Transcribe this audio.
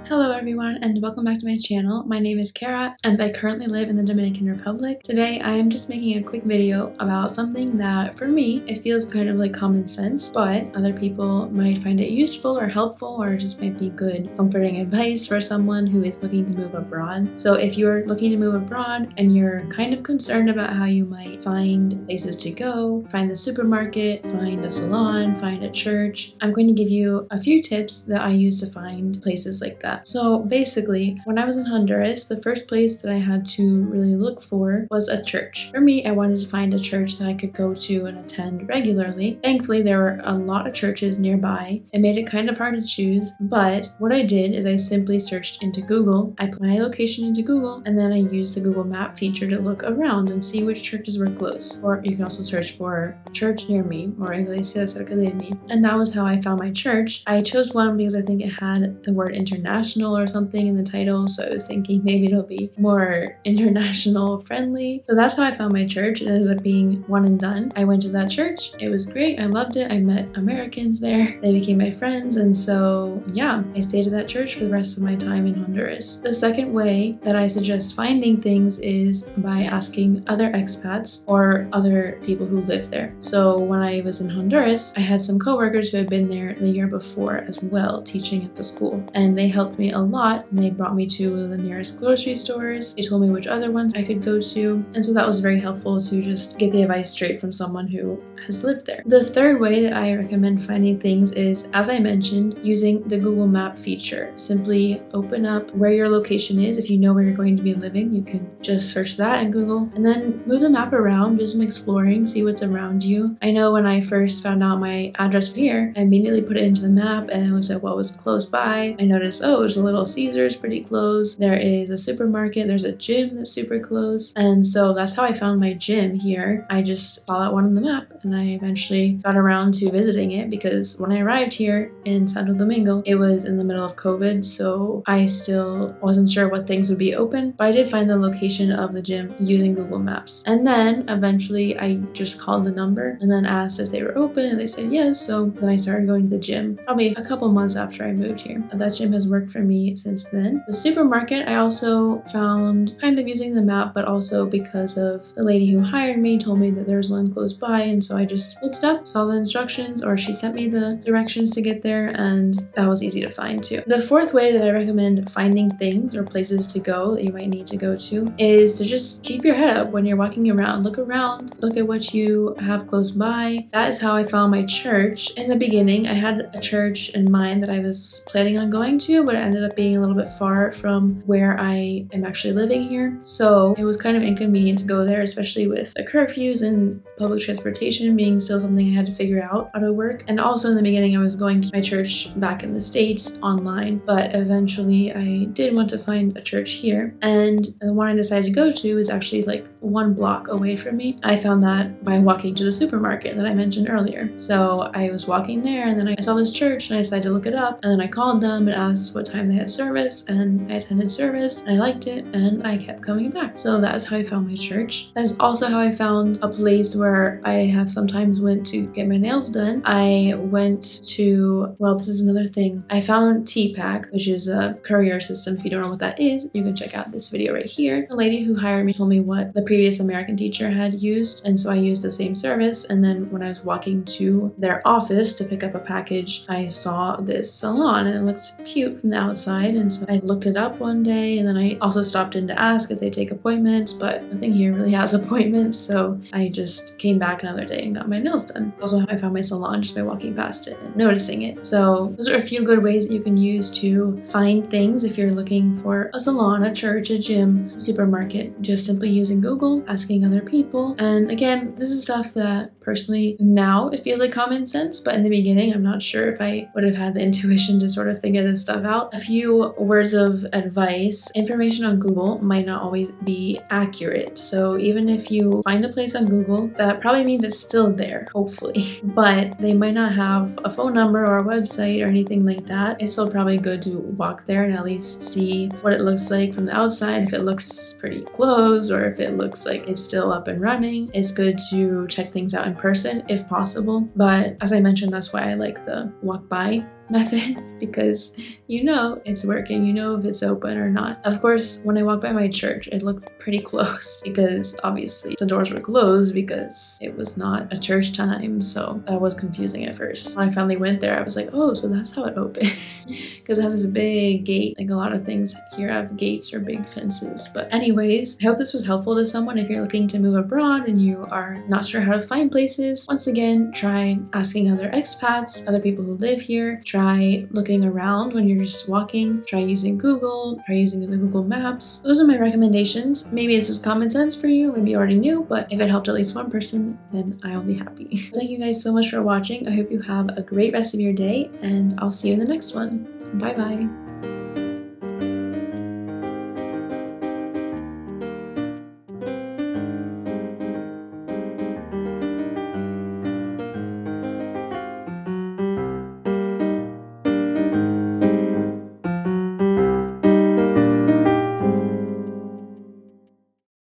Hello everyone and welcome back to my channel. My name is Kara and I currently live in the Dominican Republic. Today I am just making a quick video about something that for me it feels kind of like common sense, but other people might find it useful or helpful or just might be good comforting advice for someone who is looking to move abroad. So if you're looking to move abroad and you're kind of concerned about how you might find places to go, find the supermarket, find a salon, find a church, I'm going to give you a few tips that I use to find places like that. So basically, when I was in Honduras, the first place that I had to really look for was a church. For me, I wanted to find a church that I could go to and attend regularly. Thankfully, there were a lot of churches nearby. It made it kind of hard to choose, but what I did is I simply searched into Google. I put my location into Google, and then I used the Google Map feature to look around and see which churches were close. Or you can also search for church near me or iglesia cerca de mí. And that was how I found my church. I chose one because I think it had the word international or something in the title, so I was thinking maybe it'll be more international friendly. So that's how I found my church. It ended up being one and done. I went to that church. It was great. I loved it. I met Americans there. They became my friends, and so yeah, I stayed at that church for the rest of my time in Honduras. The second way that I suggest finding things is by asking other expats or other people who live there. So when I was in Honduras, I had some coworkers who had been there the year before as well, teaching at the school, and they helped me a lot, and they brought me to the nearest grocery stores. They told me which other ones I could go to, and so that was very helpful to just get the advice straight from someone who has lived there. The third way that I recommend finding things is, as I mentioned, using the Google Map feature. Simply open up where your location is. If you know where you're going to be living, you can just search that in Google and then move the map around, do some exploring, see what's around you. I know when I first found out my address here, I immediately put it into the map and I looked at what was close by. I noticed, oh, there's a Little Caesars pretty close. There is a supermarket. There's a gym that's super close. And so that's how I found my gym here. I just saw that one on the map and I eventually got around to visiting it because when I arrived here in Santo Domingo, it was in the middle of COVID, so I still wasn't sure what things would be open, but I did find the location of the gym using Google Maps. And then eventually I just called the number and then asked if they were open and they said yes, so then I started going to the gym probably a couple months after I moved here. And that gym has worked for me since then. The supermarket I also found kind of using the map, but also because of the lady who hired me told me that there was one close by, and so I just looked it up, saw the instructions, or she sent me the directions to get there, and that was easy to find too. The fourth way that I recommend finding things or places to go that you might need to go to is to just keep your head up when you're walking around. Look around, look at what you have close by. That is how I found my church. In the beginning, I had a church in mind that I was planning on going to, but it ended up being a little bit far from where I am actually living here. So it was kind of inconvenient to go there, especially with the curfews and public transportation being still something I had to figure out how to work. And also in the beginning, I was going to my church back in the States online, but eventually I did want to find a church here. And the one I decided to go to is actually like 1 block away from me. I found that by walking to the supermarket that I mentioned earlier. So I was walking there and then I saw this church and I decided to look it up, and then I called them and asked what time they had service, and I attended service and I liked it and I kept coming back. So that is how I found my church. That is also how I found a place where I have sometimes went to get my nails done. I went to, well, this is another thing. I found TPAC, which is a courier system. If you don't know what that is, you can check out this video right here. The lady who hired me told me what the previous American teacher had used, and so I used the same service. And then when I was walking to their office to pick up a package, I saw this salon and it looked cute from the outside, and so I looked it up one day, and then I also stopped in to ask if they take appointments, but nothing here really has appointments, so I just came back another day and got my nails done. Also how I found my salon, just by walking past it and noticing it. So those are a few good ways that you can use to find things if you're looking for a salon, a church, a gym, a supermarket. Just simply using Google, asking other people. And again, this is stuff that personally now it feels like common sense, but in the beginning I'm not sure if I would have had the intuition to sort of figure this stuff out. A few words of advice: information on Google might not always be accurate. So even if you find a place on Google, that probably means it's still there, hopefully, but they might not have a phone number or a website or anything like that. It's still probably good to walk there and at least see what it looks like from the outside. If it looks pretty closed or if it looks like it's still up and running, it's good to check things out in person if possible. But as I mentioned, that's why I like the walk by method because you know it's working, you know if it's open or not. Of course, when I walked by my church, it looked pretty closed because obviously the doors were closed because it was not a church time, so that was confusing at first. When I finally went there, I was like, oh, so that's how it opens because it has this big gate. Like a lot of things here have gates or big fences. But anyways, I hope this was helpful to someone if you're looking to move abroad and you are not sure how to find places. Once again, try asking other expats, other people who live here. Try looking around when you're just walking. Try using Google. Try using the Google Maps. Those are my recommendations. Maybe it's just common sense for you. Maybe you already knew, but if it helped at least one person, then I'll be happy. Thank you guys so much for watching. I hope you have a great rest of your day, and I'll see you in the next one. Bye bye.